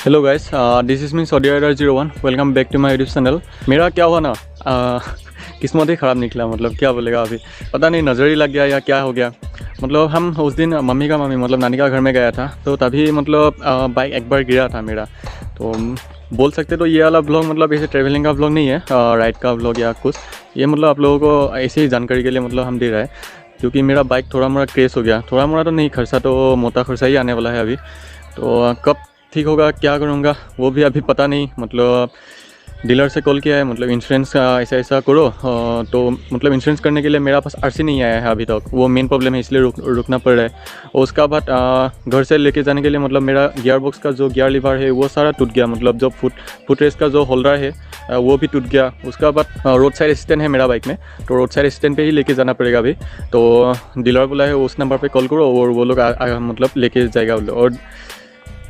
Hello guys, this is me Saudi Rider 01। Welcome back to my YouTube channel. मेरा क्या हुआ ना, किस्मत ही ख़राब निकला। मतलब क्या बोलेगा, अभी पता नहीं नज़र ही लग गया या क्या हो गया। मतलब हम उस दिन मम्मी मतलब नानी का घर में गया था, तो तभी मतलब बाइक एक बार गिरा था मेरा। तो बोल सकते तो ये वाला ब्लॉग मतलब ऐसे ट्रैवलिंग का ब्लॉग नहीं है, राइड का ब्लॉग या कुछ। ये मतलब आप लोगों को ऐसे ही जानकारी के लिए मतलब हम दे रहे हैं, क्योंकि मेरा बाइक थोड़ा मोड़ा क्रैश हो गया। थोड़ा मोड़ा तो नहीं, खर्चा तो मोटा खर्चा ही आने वाला है अभी। तो कब ठीक होगा, क्या करूँगा वो भी अभी पता नहीं। मतलब डीलर से कॉल किया है, मतलब इंश्योरेंस का ऐसा ऐसा करो। तो मतलब इंश्योरेंस करने के लिए मेरा पास आरसी नहीं आया है अभी तक। वो मेन प्रॉब्लम है, इसलिए रुकना पड़ रहा है। और उसका बाद घर से लेके जाने के लिए मतलब मेरा गियर बॉक्स का जो गियर लीवर है वो सारा टूट गया। मतलब जो फुट रेस्ट का जो होल्डर है वो भी टूट गया। उसका बाद रोड साइड असिस्टेंट है मेरा बाइक में, तो रोड साइड असिस्टेंट पे ही लेके जाना पड़ेगा अभी। तो डीलर बोला है उस नंबर पे कॉल करो और वो लोग मतलब लेके जाएगा। और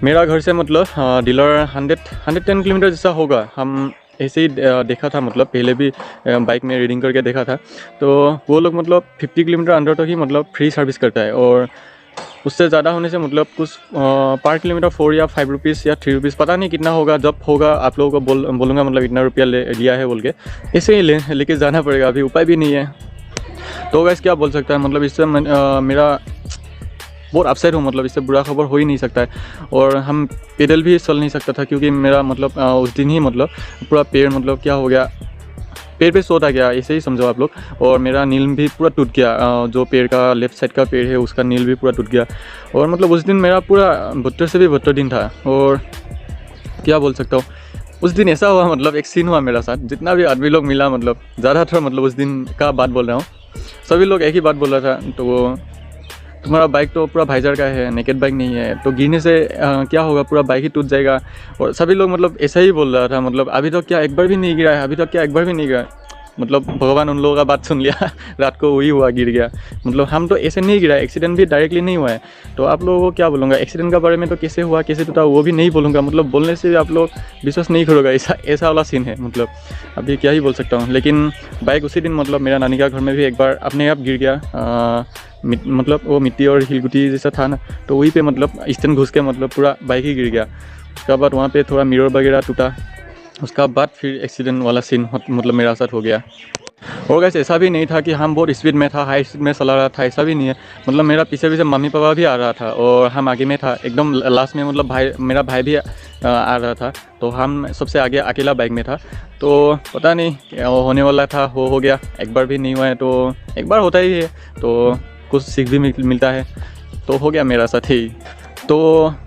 मेरा घर से मतलब डीलर 110 किलोमीटर जैसा होगा। हम ऐसे ही देखा था, मतलब पहले भी बाइक में रीडिंग करके देखा था। तो वो लोग मतलब 50 किलोमीटर अंदर तक ही मतलब फ्री सर्विस करता है, और उससे ज़्यादा होने से मतलब कुछ पर किलोमीटर 4 या 5 रुपीज़ या 3 रुपीज़, पता नहीं कितना होगा। जब होगा आप लोगों को बोलूँगा, मतलब इतना रुपया लिया है बोल के। ऐसे ही लेके जाना पड़ेगा, अभी उपाय भी नहीं है। तो गाइस क्या बोल सकता है, मतलब इससे मेरा बहुत अपसेट हूँ। मतलब इससे बुरा खबर हो ही नहीं सकता है। और हम पैदल भी चल नहीं सकता था, क्योंकि मेरा मतलब उस दिन ही मतलब पूरा पैर मतलब क्या हो गया, पैर पे सोता गया, ऐसे ही समझो आप लोग। और मेरा नील भी पूरा टूट गया, जो पैर का लेफ्ट साइड का पैर है उसका नील भी पूरा टूट गया। और मतलब उस दिन मेरा पूरा बदतर से भी बदतर दिन था। और क्या बोल सकता हूँ, उस दिन ऐसा हुआ, मतलब एक सीन हुआ मेरा साथ। जितना भी आदमी लोग मिला, मतलब ज़्यादातर मतलब उस दिन का बात बोल रहा हूँ, सभी लोग एक ही बात बोल रहा था। तो वो तुम्हारा बाइक तो पूरा वाइजर का है, नेकेड बाइक नहीं है, तो गिरने से क्या होगा, पूरा बाइक ही टूट जाएगा। और सभी लोग मतलब ऐसा ही बोल रहा था। मतलब अभी तक क्या एक बार भी नहीं गिरा है, अभी तक क्या एक बार भी नहीं गिरा। मतलब भगवान उन लोगों का बात सुन लिया रात को वही हुआ, गिर गया। मतलब हम तो ऐसे नहीं गिरा, एक्सीडेंट भी डायरेक्टली नहीं हुआ है। तो आप लोगों को क्या बोलूँगा, एक्सीडेंट के बारे में तो कैसे हुआ कैसे टूटा वो भी नहीं बोलूँगा। मतलब बोलने से आप लोग विश्वास नहीं करोगे, ऐसा वाला सीन है। मतलब अभी क्या ही बोल सकता हूँ। लेकिन बाइक उसी दिन मतलब मेरा नानी का घर में भी एक बार अपने आप गिर गया। मतलब वो मिट्टी और हिलगुटी जैसा था ना, तो वहीं पे मतलब स्टैंड घुस के मतलब पूरा बाइक ही गिर गया। उसके बाद वहाँ पे थोड़ा मिरर वगैरह टूटा। उसका बाद फिर एक्सीडेंट वाला सीन मतलब मेरा साथ हो गया। और वैसे ऐसा भी नहीं था कि हम बहुत स्पीड में था, हाई स्पीड में चला रहा था, ऐसा भी नहीं है। मतलब मेरा पीछे पीछे मम्मी पापा भी आ रहा था और हम आगे में था एकदम लास्ट में। मतलब मेरा भाई भी आ रहा था, तो हम सबसे आगे अकेला बाइक में था। तो पता नहीं क्या होने वाला था, हो गया। एक बार भी नहीं हुआ है तो एक बार होता ही है, तो कुछ सीख भी मिलता है। तो हो गया मेरा साथ ही। तो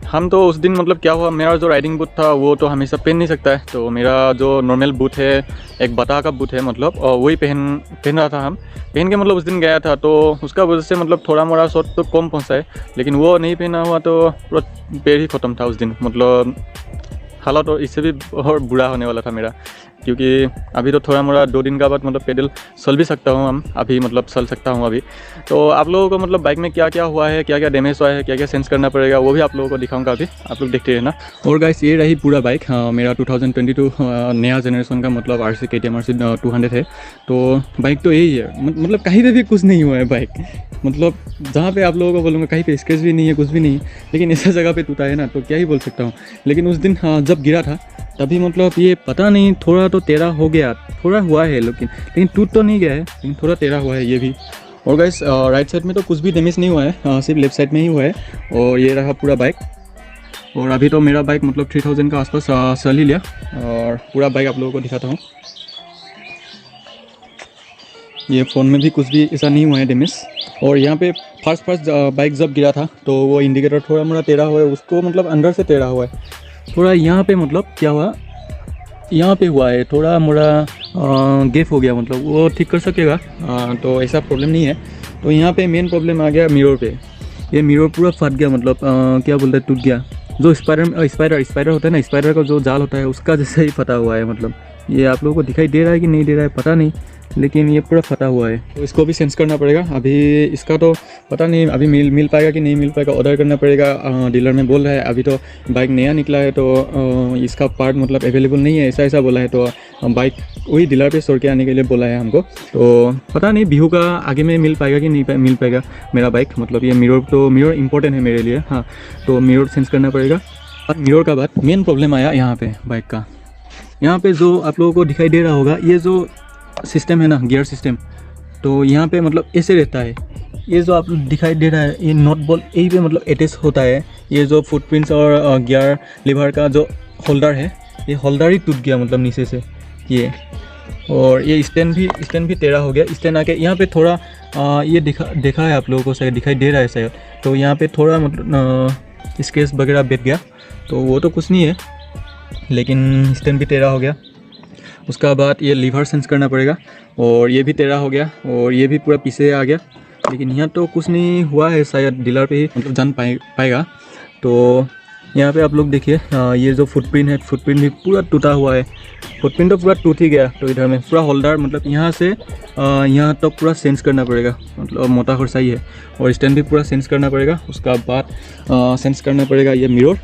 हम तो उस दिन मतलब क्या हुआ, मेरा जो राइडिंग बूट था वो तो हमेशा पहन नहीं सकता है। तो मेरा जो नॉर्मल बूट है, एक बता का बूट है, मतलब वही पहन रहा था। हम पहन के मतलब उस दिन गया था, तो उसका वजह से मतलब थोड़ा मोड़ा शॉट तो कम पहुँचा है। लेकिन वो नहीं पहना हुआ तो पूरा पैर ही ख़त्म था उस दिन। मतलब हालत और इससे भी और बुरा होने वाला था मेरा, क्योंकि अभी तो थोड़ा मोड़ा 2 दिन का बाद मतलब पैदल चल भी सकता हूँ हम अभी, मतलब चल सकता हूँ अभी। तो आप लोगों को मतलब बाइक में क्या क्या हुआ है, क्या क्या डैमेज हुआ है, क्या क्या चेंज करना पड़ेगा, वो भी आप लोगों को दिखाऊंगा अभी। आप लोग देखते रहना। और गाइस ये रही पूरा बाइक। मेरा 2022 नया जनरेशन का मतलब RC KTM RC 200 है। तो बाइक तो यही है, मतलब कहीं पर भी कुछ नहीं हुआ है बाइक। मतलब जहाँ पे आप लोगों को बोलूँगा कहीं पे स्क्रैच भी नहीं है, कुछ भी नहीं है। लेकिन ऐसा जगह पे टूटा है ना, तो क्या ही बोल सकता हूँ। लेकिन उस दिन जब गिरा था तभी मतलब ये पता नहीं थोड़ा तो टेढ़ा हो गया, थोड़ा हुआ है, लेकिन टूट तो नहीं गया है, लेकिन थोड़ा टेढ़ा हुआ है ये भी। और गाइस राइट साइड में तो कुछ भी डैमेज नहीं हुआ है, सिर्फ लेफ्ट साइड में ही हुआ है। और ये रहा पूरा बाइक। और अभी तो मेरा बाइक मतलब 3000 का आसपास चल ही लिया। और पूरा बाइक आप लोगों को दिखाता हूँ। ये फ़ोन में भी कुछ भी ऐसा नहीं हुआ है डैमेज। और यहाँ पे फर्स्ट बाइक जब गिरा था तो वो इंडिकेटर थोड़ा मोड़ा टेढ़ा हुआ है, उसको मतलब अंदर से टेढ़ा हुआ है थोड़ा। यहाँ पे मतलब क्या हुआ, यहाँ पे हुआ है थोड़ा मोड़ा गैप हो गया, मतलब वो ठीक कर सकेगा। तो ऐसा प्रॉब्लम नहीं है। तो यहाँ पे मेन प्रॉब्लम आ गया मिरर पे। ये मिरर पूरा फट गया, मतलब क्या बोलते हैं, टूट गया। जो स्पाइडर होता है ना, स्पाइडर का जो जाल होता है उसका जैसे ही फटा हुआ है। मतलब ये आप लोगों को दिखाई दे रहा है कि नहीं दे रहा है पता नहीं, लेकिन ये पूरा फटा हुआ है। तो इसको भी चेंज करना पड़ेगा अभी। इसका तो पता नहीं अभी मिल पाएगा कि नहीं मिल पाएगा, ऑर्डर करना पड़ेगा। डीलर में बोल रहा है अभी तो बाइक नया निकला है, तो इसका पार्ट मतलब अवेलेबल नहीं है, ऐसा बोला है। तो बाइक वही डीलर पे छोड़ के आने के लिए बोला है हमको। तो पता नहीं बिहू का आगे में मिल पाएगा कि नहीं मिल पाएगा मेरा बाइक। मतलब ये मिरर इंपॉर्टेंट है मेरे लिए। हाँ, तो मिरर चेंज करना पड़ेगा। मिरर का बाद मेन प्रॉब्लम आया यहाँ पे बाइक का। यहाँ पे जो आप लोगों को दिखाई दे रहा होगा, ये जो सिस्टम है ना, गियर सिस्टम, तो यहाँ पे मतलब ऐसे रहता है। ये जो आप दिखाई दे रहा है, ये नॉट बोल्ट यही पे मतलब अटैच होता है। ये जो फुटप्रिंट्स और गियर लीवर का जो होल्डर है, ये होल्डर ही टूट गया मतलब नीचे से ये। और ये स्टैंड भी टेढ़ा हो गया। स्टैंड आके यहाँ पे थोड़ा ये देखा है आप लोगों को, शायद दिखाई दे रहा है शायद, तो यहाँ पे थोड़ा मतलब स्केच वगैरह बैठ गया, तो वो तो कुछ नहीं है, लेकिन स्टैंड भी टेढ़ा हो गया। उसका बाद ये लीवर चेंज करना पड़ेगा, और ये भी टेढ़ा हो गया, और ये भी पूरा पीछे आ गया। लेकिन यहाँ तो कुछ नहीं हुआ है, शायद डीलर पे ही मतलब जान पाएगा। तो यहाँ पे आप लोग देखिए, ये जो फुटप्रिंट है, फुटप्रिंट भी पूरा टूटा हुआ है। फुटप्रिंट तो पूरा टूट ही गया। तो इधर में पूरा होल्डर मतलब यहाँ से यहाँ तक पूरा चेंज करना पड़ेगा, मतलब मोटा खर्चा ही है। और स्टैंड भी पूरा चेंज करना पड़ेगा। उसका बाद चेंज करना पड़ेगा ये मिरर,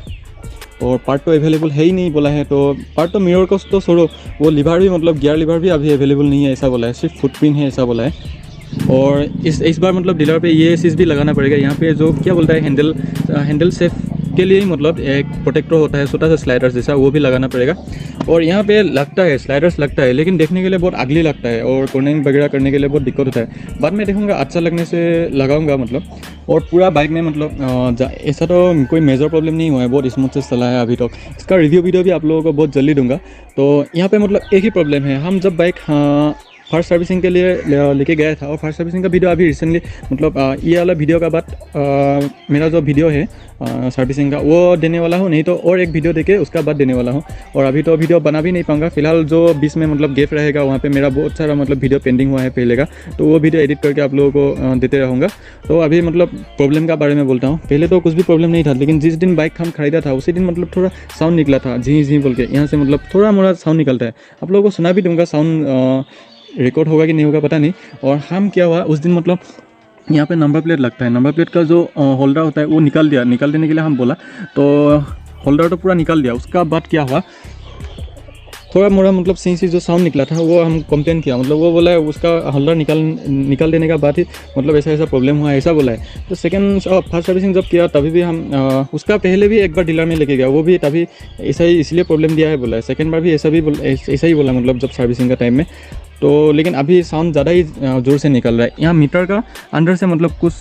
और पार्ट तो अवेलेबल है ही नहीं बोला है। तो पार्ट तो मिरर को तो छोड़ो, वो लीवर भी मतलब गियर लीवर भी अभी अवेलेबल नहीं है ऐसा बोला है, सिर्फ फुटप्रिंट है ऐसा बोला है। और इस बार मतलब डीलर पे ये चीज़ भी लगाना पड़ेगा। यहाँ पे जो क्या बोलता है, हैंडल सेफ के लिए ही मतलब एक प्रोटेक्टर होता है छोटा सा स्लाइडर जैसा, वो भी लगाना पड़ेगा। और यहाँ पे लगता है स्लाइडर्स लगता है, लेकिन देखने के लिए बहुत अगली लगता है, और कॉर्नरिंग वगैरह करने के लिए बहुत दिक्कत होता है। बाद में देखूँगा अच्छा लगने से लगाऊंगा मतलब। और पूरा बाइक में मतलब ऐसा तो कोई मेजर प्रॉब्लम नहीं हुआ है, बहुत स्मूथ से चला है अभी तक। इसका रिव्यू वीडियो भी आप लोगों को बहुत जल्दी दूंगा। तो यहाँ पे मतलब एक ही प्रॉब्लम है, हम जब बाइक फर्स्ट सर्विसिंग के लिए लेके गया था, और फर्स्ट सर्विसिंग का वीडियो अभी रिसेंटली मतलब ये वाला वीडियो का बाद मेरा जो वीडियो है सर्विसिंग का वो देने वाला हूँ, नहीं तो और एक वीडियो देके उसका बाद देने वाला हूँ। और अभी तो वीडियो बना भी नहीं पाऊँगा फिलहाल, जो बीच में मतलब गैप रहेगा वहाँ पे मेरा बहुत सारा मतलब वीडियो पेंडिंग हुआ है पहले का, तो वो वीडियो एडिट करके आप लोगों को देते रहूँगा। तो अभी मतलब प्रॉब्लम का बारे में बोलता हूँ। पहले तो कुछ भी प्रॉब्लम नहीं था, लेकिन जिस दिन बाइक हम खरीदा था उसी दिन मतलब थोड़ा साउंड निकला था, झी झी बोल के, यहाँ से मतलब थोड़ा मोड़ा साउंड निकलता है। आप लोगों को सुना भी दूँगा, साउंड रिकॉर्ड होगा कि नहीं होगा पता नहीं। और हम क्या हुआ उस दिन मतलब यहाँ पे नंबर प्लेट लगता है, नंबर प्लेट का जो होल्डर होता है वो निकाल देने के लिए हम बोला, तो होल्डर तो पूरा निकाल दिया। उसका बाद क्या हुआ, थोड़ा मोड़ा मतलब सही जो साउंड निकला था वो हम कंप्लेन किया, मतलब वो बोला है उसका होल्डर निकाल देने का बाद ही मतलब ऐसा प्रॉब्लम हुआ है ऐसा बोला है। तो फर्स्ट सर्विसिंग जब किया तभी भी हम उसका पहले भी एक बार डीलर में लेके गया, वो भी तभी ऐसा ही इसलिए प्रॉब्लम दिया है बोला है। सेकेंड बार भी ऐसा ही बोला मतलब जब सर्विसिंग का टाइम में। तो लेकिन अभी साउंड ज़्यादा ही ज़ोर से निकल रहा है। यहाँ मीटर का अंदर से मतलब कुछ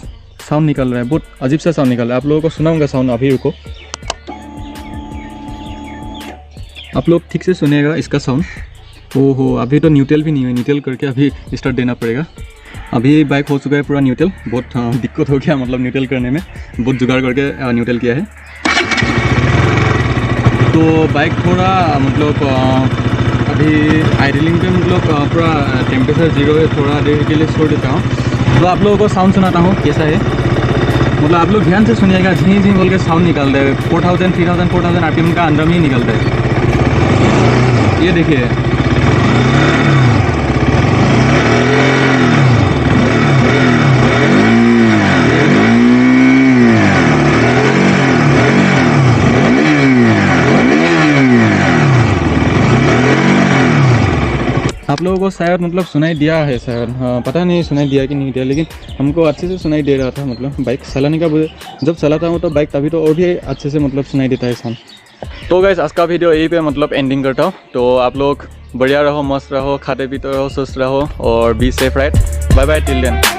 साउंड निकल रहा है, बहुत अजीब सा साउंड निकल रहा है। आप लोगों को सुनाऊंगा साउंड, अभी रुको, आप लोग ठीक से सुनिएगा इसका साउंड। ओहो, अभी तो न्यूट्रल भी नहीं है, न्यूट्रल करके अभी स्टार्ट देना पड़ेगा। अभी बाइक हो चुका है पूरा न्यूट्रल, बहुत दिक्कत हो गया मतलब न्यूट्रल करने में, बहुत जुगाड़ करके न्यूट्रल किया है। तो बाइक थोड़ा मतलब अभी आइडलिंग पे मतलब पूरा टेम्परेचर 0 है, थोड़ा देर के लिए छोड़ देता हूँ। तो आप लोगों को साउंड सुनाता हूँ कैसा है, मतलब आप लोग ध्यान से सुनिएगा। झी झी बोल के साउंड निकल रहा है, 4000 3000 4000 आरपीएम का अंदर में ही निकलता है। ये देखिए, आप लोगों को शायद मतलब सुनाई दिया है शायद, हाँ पता नहीं सुनाई दिया कि नहीं दिया, लेकिन हमको अच्छे से सुनाई दे रहा था। मतलब बाइक चलाने का जब चलाता हूँ तो बाइक तभी तो और भी अच्छे से मतलब सुनाई देता है साउंड। तो गाइस आज का वीडियो यही पे मतलब एंडिंग करता हूँ। तो आप लोग बढ़िया रहो, मस्त रहो, खाते पीते रहो, स्वस्थ रहो, और be safe right. Bye bye till then.